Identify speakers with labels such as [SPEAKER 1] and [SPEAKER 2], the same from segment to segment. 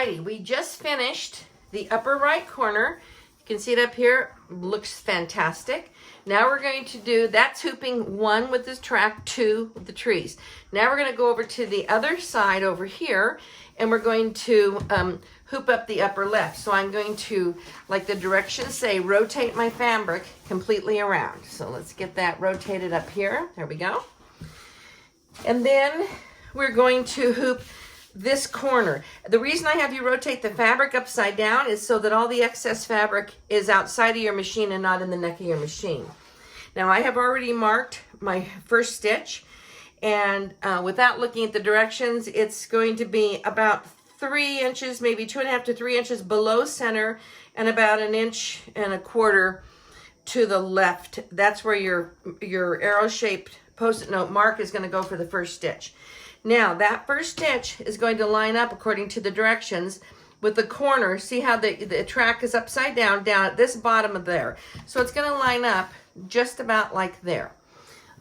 [SPEAKER 1] Alrighty, we just finished the upper right corner. You can see it up here, looks fantastic. Now we're going to do, that's hooping 1 with this track, 2 with the trees. Now we're going to go over to the other side over here, and we're going to hoop up the upper left. So I'm going to, like the directions say, rotate my fabric completely around. So let's get that rotated up here. There we go. And then we're going to hoop this corner. The reason I have you rotate the fabric upside down is so that all the excess fabric is outside of your machine and not in the neck of your machine. Now I have already marked my first stitch, and without looking at the directions, it's going to be about 3 inches, maybe 2.5 to 3 inches below center, and about 1.25 inches to the left. That's where your arrow-shaped Post-it note mark is going to go for the first stitch. Now that first stitch is going to line up according to the directions with the corner. See how the track is upside down at this bottom of there. So it's going to line up just about like there.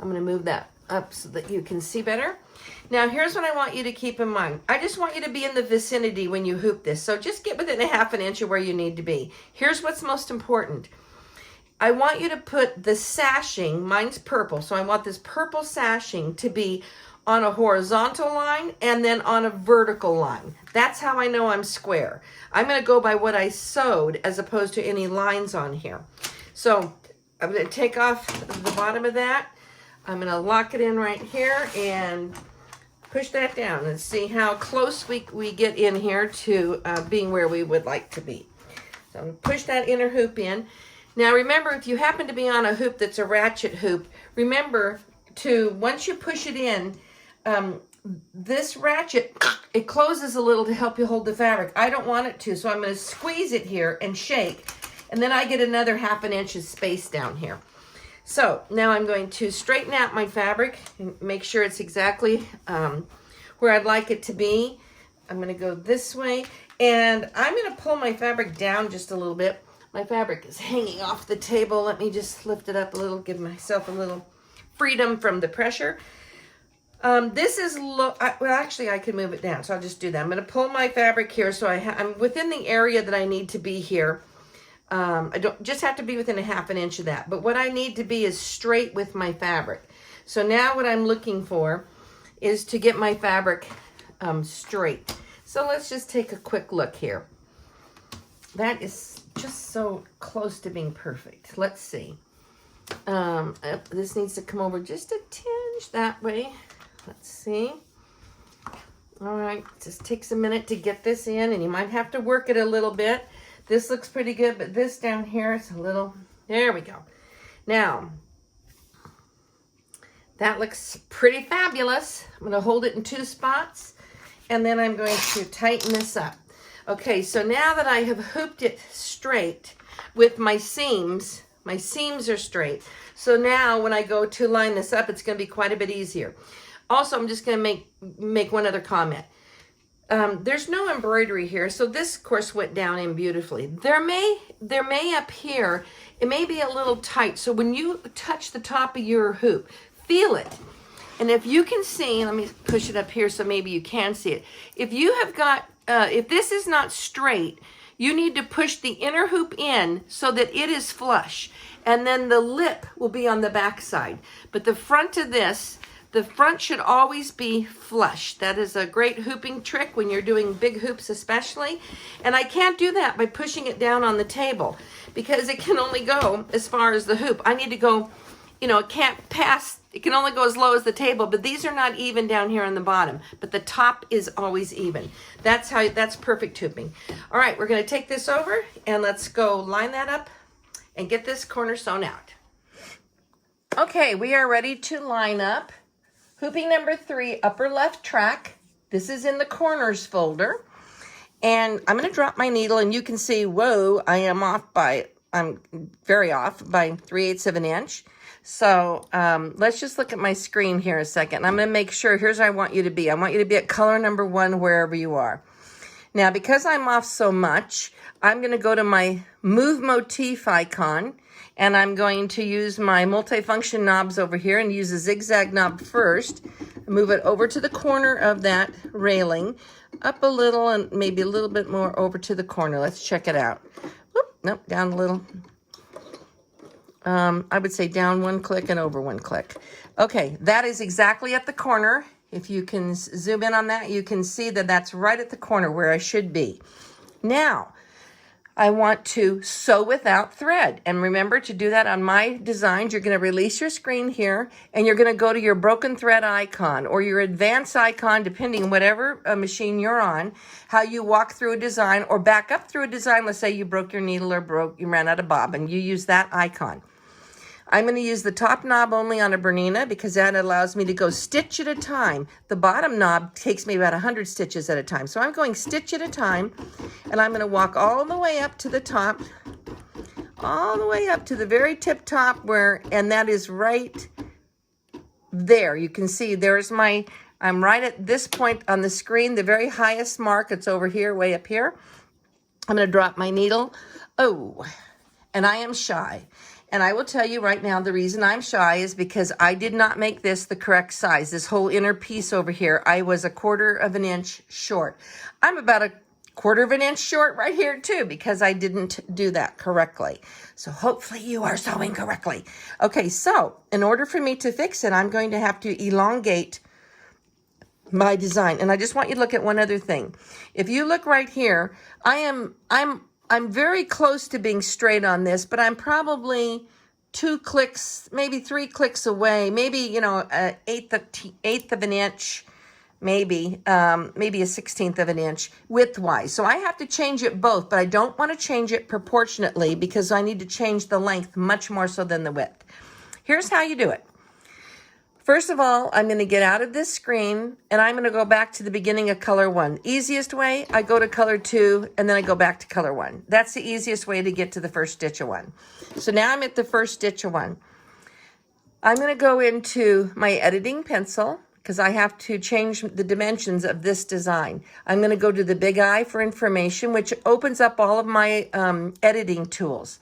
[SPEAKER 1] I'm going to move that up so that you can see better. Now here's what I want you to keep in mind. I just want you to be in the vicinity when you hoop this. So just get within 1/2 inch of where you need to be. Here's what's most important. I want you to put the sashing, mine's purple, so I want this purple sashing to be on a horizontal line and then on a vertical line. That's how I know I'm square. I'm going to go by what I sewed as opposed to any lines on here. So I'm going to take off the bottom of that. I'm going to lock it in right here and push that down and see how close we get in here to being where we would like to be. So I'm going to push that inner hoop in. Now remember, if you happen to be on a hoop that's a ratchet hoop, remember to, once you push it in, this ratchet, it closes a little to help you hold the fabric. I don't want it to, so I'm going to squeeze it here and shake, and then I get another 1/2 inch of space down here. So now I'm going to straighten out my fabric and make sure it's exactly where I'd like it to be. I'm going to go this way, and I'm going to pull my fabric down just a little bit. My fabric is hanging off the table. Let me just lift it up a little, give myself a little freedom from the pressure. This is low. Well, actually, I can move it down, so I'll just do that. I'm going to pull my fabric here, so I'm within the area that I need to be here. I don't just have to be within 1/2 inch of that, but what I need to be is straight with my fabric. So now what I'm looking for is to get my fabric straight. So let's just take a quick look here. That is just so close to being perfect. Let's see. This needs to come over just a tinge that way. Let's see. All right, just takes a minute to get this in, and you might have to work it a little bit. This looks pretty good, but this down here is a little, there we go. Now, that looks pretty fabulous. I'm gonna hold it in 2 spots, and then I'm going to tighten this up. Okay, so now that I have hooped it straight with my seams are straight. So now when I go to line this up, it's gonna be quite a bit easier. Also, I'm just gonna make one other comment. There's no embroidery here, so this, of course, went down in beautifully. There may up here, it may be a little tight, so when you touch the top of your hoop, feel it. And if you can see, let me push it up here so maybe you can see it. If you have got, if this is not straight, you need to push the inner hoop in so that it is flush, and then the lip will be on the back side. But the front of this, the front should always be flush. That is a great hooping trick when you're doing big hoops especially. And I can't do that by pushing it down on the table because it can only go as far as the hoop. I need to go, you know, it can't pass, it can only go as low as the table, but these are not even down here on the bottom, but the top is always even. That's perfect hooping. All right, we're gonna take this over and let's go line that up and get this corner sewn out. Okay, we are ready to line up. Hooping number 3, upper left track. This is in the corners folder. And I'm going to drop my needle, and you can see, whoa, I'm very off by 3/8 of an inch. So let's just look at my screen here a second. I'm going to make sure, here's where I want you to be. I want you to be at color number 1 wherever you are. Now, because I'm off so much, I'm going to go to my Move Motif icon, and I'm going to use my multifunction knobs over here and use a zigzag knob first. Move it over to the corner of that railing, up a little and maybe a little bit more over to the corner. Let's check it out. Whoop, nope, down a little. I would say down one click and over one click. Okay, that is exactly at the corner. If you can zoom in on that, you can see that that's right at the corner where I should be. Now, I want to sew without thread. And remember, to do that on my designs, you're going to release your screen here, and you're going to go to your broken thread icon or your advanced icon, depending on whatever machine you're on, how you walk through a design or back up through a design. Let's say you broke your needle or you ran out of bobbin. You use that icon. I'm going to use the top knob only on a Bernina because that allows me to go stitch at a time. The bottom knob takes me about 100 stitches at a time. So I'm going stitch at a time, and I'm going to walk all the way up to the top, all the way up to the very tip top and that is right there. You can see there's I'm right at this point on the screen, the very highest mark. It's over here, way up here. I'm going to drop my needle. Oh, and I am shy. And I will tell you right now, the reason I'm shy is because I did not make this the correct size. This whole inner piece over here, I was 1/4 of an inch short. I'm about 1/4 of an inch short right here too, because I didn't do that correctly. So hopefully you are sewing correctly. Okay, so in order for me to fix it, I'm going to have to elongate my design. And I just want you to look at one other thing. If you look right here, I'm very close to being straight on this, but I'm probably 2 clicks, maybe 3 clicks away, maybe, an eighth of an inch, maybe a 1/16 of an inch widthwise. So I have to change it both, but I don't want to change it proportionately because I need to change the length much more so than the width. Here's how you do it. First of all, I'm going to get out of this screen and I'm going to go back to the beginning of color 1. Easiest way, I go to color 2 and then I go back to color 1. That's the easiest way to get to the first stitch of 1. So now I'm at the first stitch of 1. I'm going to go into my editing pencil because I have to change the dimensions of this design. I'm going to go to the big I for information, which opens up all of my editing tools.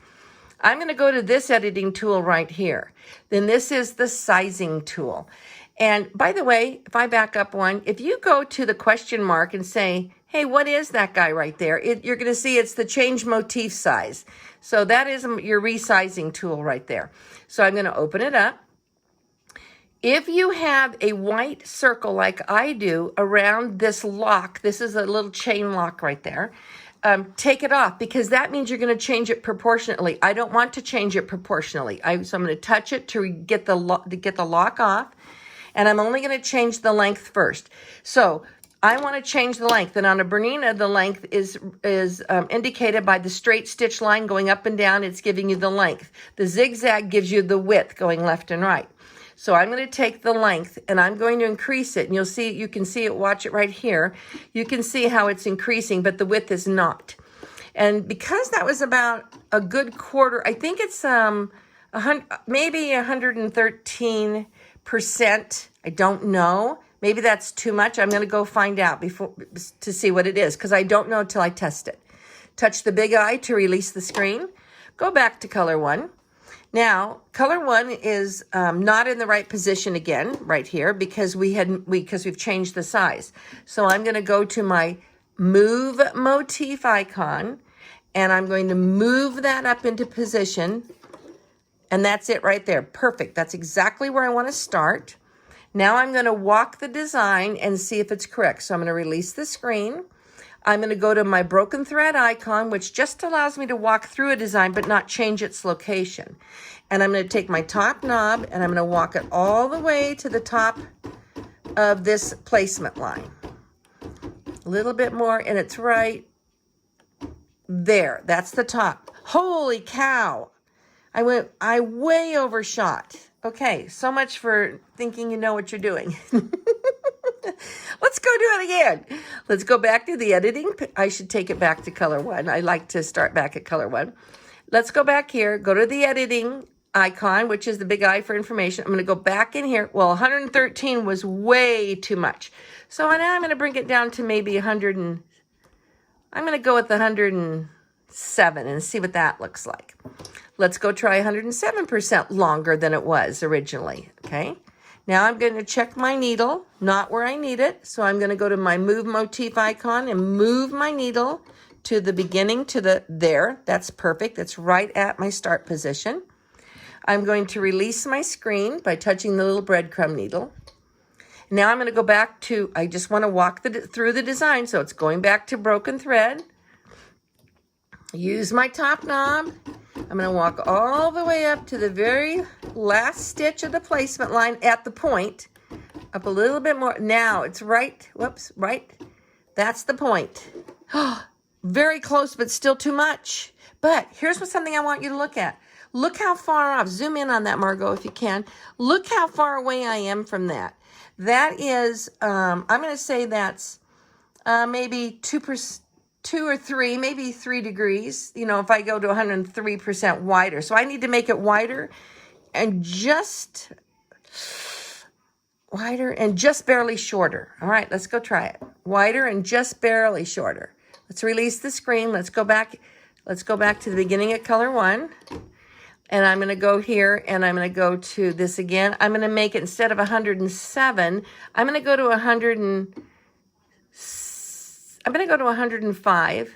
[SPEAKER 1] I'm going to go to this editing tool right here. Then this is the sizing tool. And by the way, if I back up one, if you go to the question mark and say, hey, what is that guy right there? You're going to see it's the change motif size. So that is your resizing tool right there. So I'm going to open it up. If you have a white circle like I do around this lock, this is a little chain lock right there, take it off because that means you're going to change it proportionately. I don't want to change it proportionally. So I'm going to touch it to get the lock off, and I'm only going to change the length first. So I want to change the length, and on a Bernina, the length is indicated by the straight stitch line going up and down. It's giving you the length. The zigzag gives you the width going left and right. So I'm going to take the length and I'm going to increase it. And you can see it, watch it right here. You can see how it's increasing, but the width is not. And because that was about a good quarter, I think it's maybe 113%. I don't know. Maybe that's too much. I'm going to go find out to see what it is because I don't know till I test it. Touch the big I to release the screen. Go back to color 1. Now, color 1 is not in the right position again, right here, because we've changed the size. So I'm going to go to my Move Motif icon, and I'm going to move that up into position, and that's it right there. Perfect. That's exactly where I want to start. Now I'm going to walk the design and see if it's correct. So I'm going to release the screen. I'm going to go to my broken thread icon, which just allows me to walk through a design but not change its location. And I'm going to take my top knob and I'm going to walk it all the way to the top of this placement line. A little bit more, and it's right there. That's the top. Holy cow! I way overshot. Okay, so much for thinking you know what you're doing. Let's go do it again. Let's go back to the editing. I should take it back to color 1. I like to start back at color 1. Let's go back here, go to the editing icon, which is the big I for information. I'm going to go back in here. Well, 113 was way too much. So now I'm going to bring it down to maybe 100 and I'm going to go with 107 and see what that looks like. Let's go try 107% longer than it was originally, okay? Now I'm going to check my needle, not where I need it. So I'm going to go to my move motif icon and move my needle to the beginning, to the there. That's perfect. That's right at my start position. I'm going to release my screen by touching the little breadcrumb needle. Now I'm going to go back to, I just want to walk through the design. So it's going back to broken thread. Use my top knob. I'm going to walk all the way up to the very last stitch of the placement line at the point. Up a little bit more. Now it's right. Whoops, right. That's the point. Very close, but still too much. But here's something I want you to look at. Look how far off. Zoom in on that, Margot, if you can. Look how far away I am from that. That is, I'm going to say that's maybe 2%. 2 or 3, maybe 3 degrees, you know, if I go to 103% wider. So I need to make it wider and just barely shorter. All right, let's go try it. Wider and just barely shorter. Let's release the screen. Let's go back to the beginning of color 1. And I'm going to go here and I'm going to go to this again. I'm going to make it, instead of 107, I'm going to go to 105.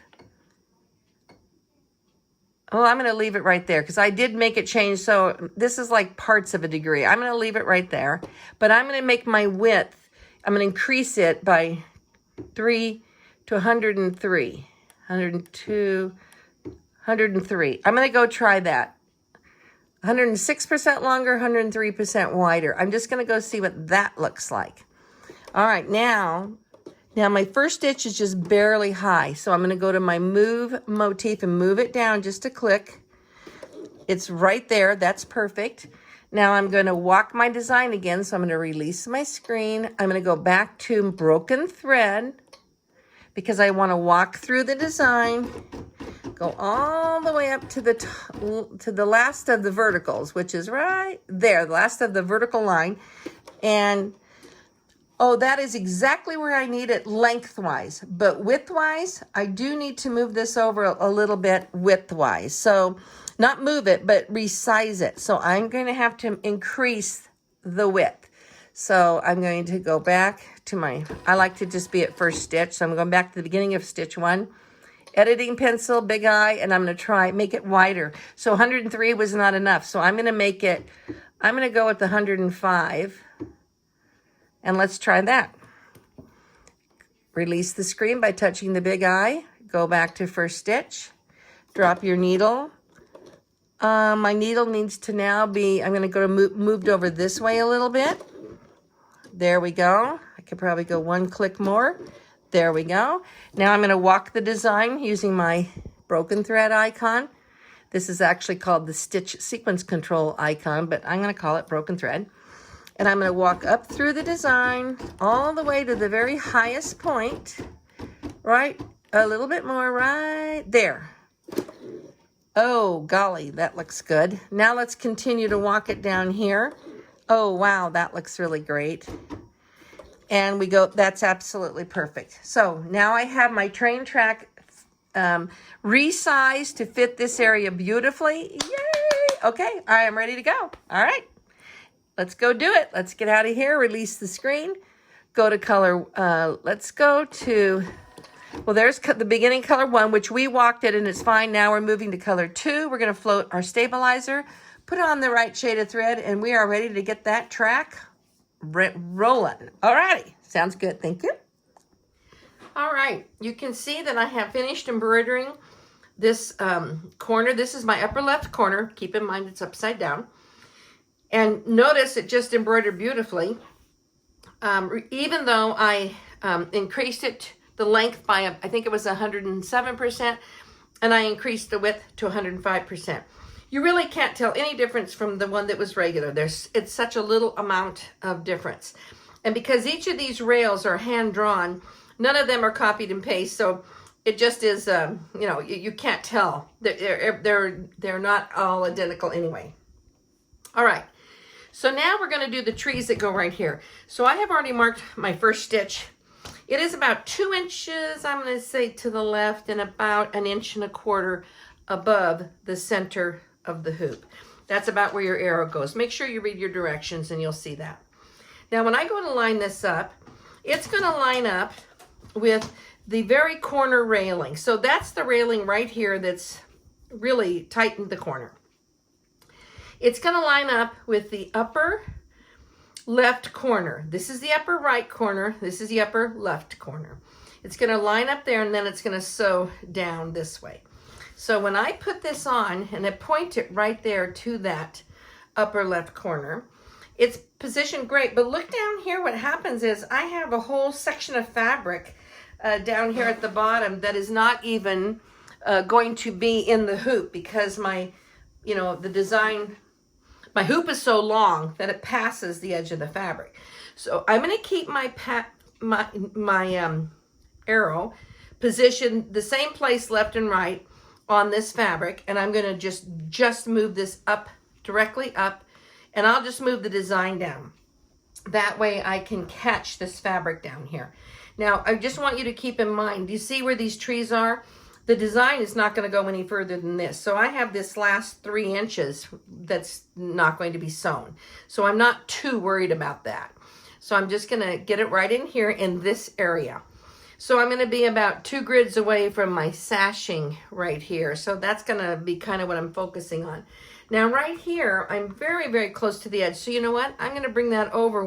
[SPEAKER 1] Well, I'm going to leave it right there because I did make it change. So this is like parts of a degree. I'm going to leave it right there. But I'm going to make my width, I'm going to increase it by 3 to 103. 102, 103. I'm going to go try that. 106% longer, 103% wider. I'm just going to go see what that looks like. All right, now my first stitch is just barely high. So I'm going to go to my move motif and move it down just a click. It's right there. That's perfect. Now I'm going to walk my design again. So I'm going to release my screen. I'm going to go back to broken thread because I want to walk through the design. Go all the way up to the last of the verticals, which is right there, the last of the vertical line. And oh, that is exactly where I need it lengthwise. But widthwise, I do need to move this over a little bit widthwise. So not move it, but resize it. So I'm going to have to increase the width. So I'm going to go back to I like to just be at first stitch. So I'm going back to the beginning of stitch 1. Editing pencil, big eye, and I'm going to make it wider. So 103 was not enough. So I'm going to go with the 105. And let's try that. Release the screen by touching the big eye. Go back to first stitch. Drop your needle. My needle needs to now be, I'm going to go moved over this way a little bit. There we go. I could probably go one click more. There we go. Now I'm going to walk the design using my broken thread icon. This is actually called the stitch sequence control icon, but I'm going to call it broken thread. And I'm going to walk up through the design all the way to the very highest point, right? A little bit more right there. Oh, golly, that looks good. Now let's continue to walk it down here. Oh, wow, that looks really great. And we go, that's absolutely perfect. So now I have my train track resized to fit this area beautifully. Yay! Okay, I am ready to go. All right. Let's go do it. Let's get out of here. Release the screen. Go to color. Let's go to, well, there's the beginning color 1, which we walked it and it's fine. Now we're moving to color 2. We're going to float our stabilizer, put on the right shade of thread, and we are ready to get that track rolling. All righty. Sounds good. Thank you. All right. You can see that I have finished embroidering this corner. This is my upper left corner. Keep in mind it's upside down. And notice it just embroidered beautifully. Even though I increased the length by, I think it was 107%, and I increased the width to 105%. You really can't tell any difference from the one that was regular. It's such a little amount of difference. And because each of these rails are hand-drawn, none of them are copied and pasted, so it just is, you can't tell. They're not all identical anyway. All right. So now we're going to do the trees that go right here. So I have already marked my first stitch It is about 2 inches, I'm going to say, to the left, and about 1.25 inches above the center of the hoop. That's about where your arrow goes. Make sure you read your directions and you'll see that. Now when I go to line this up, it's going to line up with the very corner railing. So that's the railing right here that's really tightened the corner. It's going to line up with the upper left corner. This is the upper right corner. This is the upper left corner. It's going to line up there, and then it's going to sew down this way. So when I put this on and I point it right there to that upper left corner, it's positioned great. But look down here, what happens is I have a whole section of fabric down here at the bottom that is not even going to be in the hoop, because my, the design, my hoop is so long that it passes the edge of the fabric. So I'm going to keep my arrow positioned the same place left and right on this fabric, and I'm going to just move this up, directly up, and I'll just move the design down. That way I can catch this fabric down here. Now, I just want you to keep in mind, do you see where these trees are? The design is not going to go any further than this. So I have this last 3 inches that's not going to be sewn. So I'm not too worried about that. So I'm just going to get it right in here in this area. So I'm going to be about 2 grids away from my sashing right here. So that's going to be kind of what I'm focusing on. Now right here, I'm very, very close to the edge. So you know what? I'm going to bring that over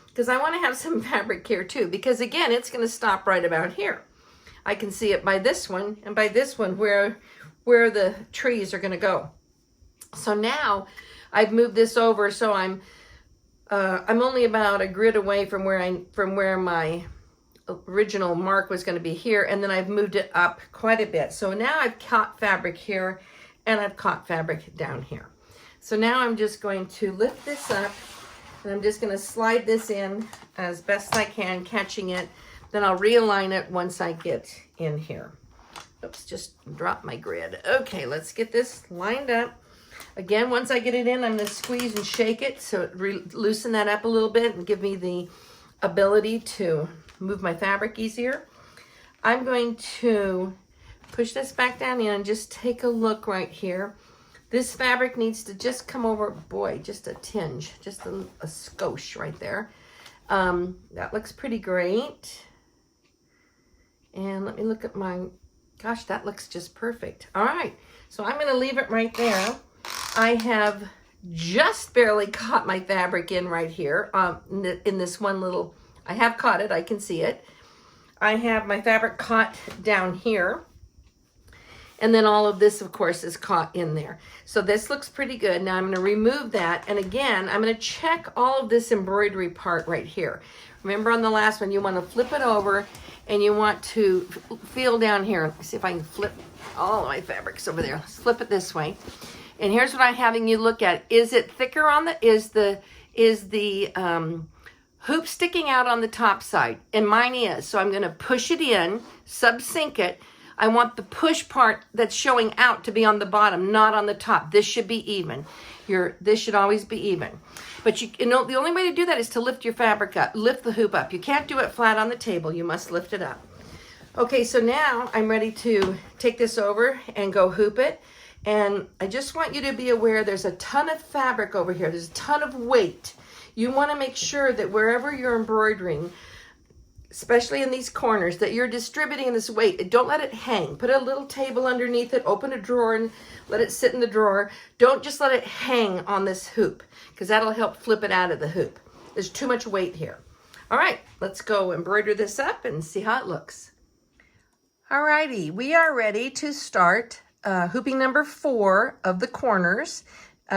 [SPEAKER 1] because I want to have some fabric here too. Because again, it's going to stop right about here. I can see it by this one and by this one where the trees are going to go. So now I've moved this over, so I'm only about a grid away from where my original mark was going to be here, and then I've moved it up quite a bit. So now I've caught fabric here and I've caught fabric down here. So now I'm just going to lift this up, and I'm just going to slide this in as best I can, catching it. Then I'll realign it once I get in here. Oops, just dropped my grid. Okay, let's get this lined up. Again, once I get it in, I'm going to squeeze and shake it so it loosen that up a little bit and give me the ability to move my fabric easier. I'm going to push this back down in and just take a look right here. This fabric needs to just come over, boy, just a tinge, just a skosh right there. That looks pretty great. And let me look at my, gosh, that looks just perfect. All right, so I'm going to leave it right there. I have just barely caught my fabric in right here in this one little, I have caught it, I can see it. I have my fabric caught down here. And then all of this, of course, is caught in there. So this looks pretty good. Now I'm going to remove that. And again, I'm going to check all of this embroidery part right here. Remember on the last one, you want to flip it over and you want to feel down here. Let's see if I can flip all of my fabrics over there. Let's flip it this way. And here's what I'm having you look at. Is it thicker on is the hoop sticking out on the top side? And mine is. So I'm going to push it in, subsink it. I want the push part that's showing out to be on the bottom, not on the top. This should be even. This should always be even. But you know, the only way to do that is to lift your fabric up, lift the hoop up. You can't do it flat on the table. You must lift it up. Okay, so now I'm ready to take this over and go hoop it. And I just want you to be aware there's a ton of fabric over here. There's a ton of weight. You want to make sure that wherever you're embroidering, especially in these corners, that you're distributing this weight. Don't let it hang. Put a little table underneath it, open a drawer and let it sit in the drawer. Don't just let it hang on this hoop, because that'll help flip it out of the hoop. There's too much weight here. All right, let's go embroider this up and see how it looks. All righty, we are ready to start hooping number 4 of the corners.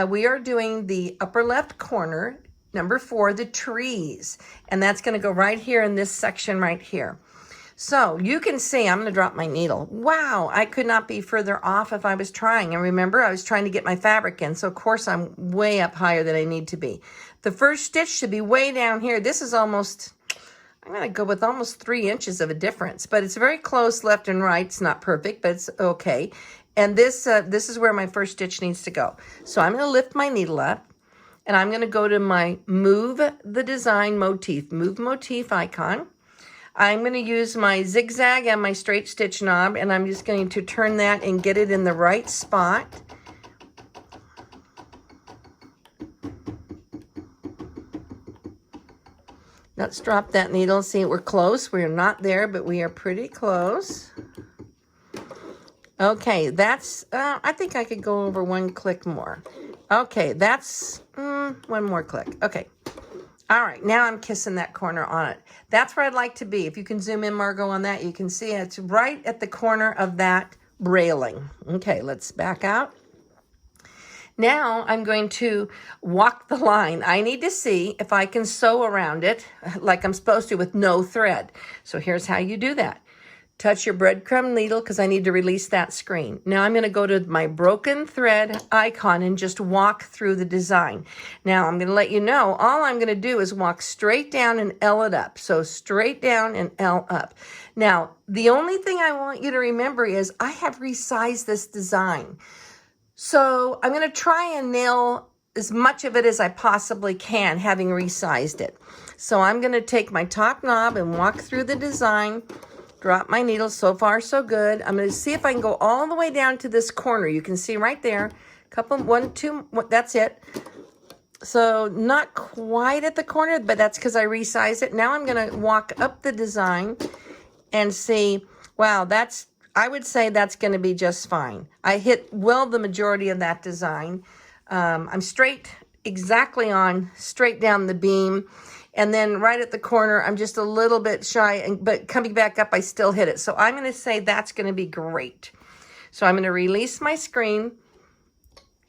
[SPEAKER 1] We are doing the upper left corner, number 4, the trees. And that's going to go right here in this section right here. So you can see, I'm going to drop my needle. Wow, I could not be further off if I was trying. And remember, I was trying to get my fabric in. So of course I'm way up higher than I need to be. The first stitch should be way down here. This is almost, I'm going to go with almost 3 inches of a difference. But it's very close left and right. It's not perfect, but it's okay. And this is where my first stitch needs to go. So I'm going to lift my needle up. And I'm going to go to my Move the Design Motif, Move Motif icon. I'm going to use my zigzag and my straight stitch knob, and I'm just going to turn that and get it in the right spot. Let's drop that needle. See, we're close. We're not there, but we are pretty close. Okay, that's, I think I could go over one click more. Okay, that's one more click. Okay. All right, now I'm kissing that corner on it. That's where I'd like to be. If you can zoom in, Margot, on that, you can see it's right at the corner of that railing. Okay, let's back out. Now I'm going to walk the line. I need to see if I can sew around it like I'm supposed to with no thread. So here's how you do that. Touch your breadcrumb needle because I need to release that screen. Now I'm going to go to my broken thread icon and just walk through the design. Now I'm going to let you know, all I'm going to do is walk straight down and L it up. So straight down and L up. Now, the only thing I want you to remember is I have resized this design. So I'm going to try and nail as much of it as I possibly can, having resized it. So I'm going to take my top knob and walk through the design, drop my needle. So far, so good. I'm going to see if I can go all the way down to this corner. You can see right there, one, two, that's it. So not quite at the corner, but that's because I resized it. Now I'm going to walk up the design and see, wow, I would say that's going to be just fine. I hit well the majority of that design. I'm straight, exactly on, straight down the beam. And then right at the corner, I'm just a little bit shy, but coming back up, I still hit it. So I'm going to say that's going to be great. So I'm going to release my screen.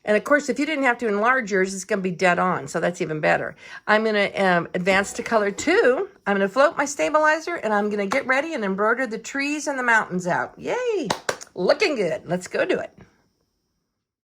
[SPEAKER 1] And of course, if you didn't have to enlarge yours, it's going to be dead on. So that's even better. I'm going to advance to color 2. I'm going to float my stabilizer, and I'm going to get ready and embroider the trees and the mountains out. Yay! Looking good. Let's go do it.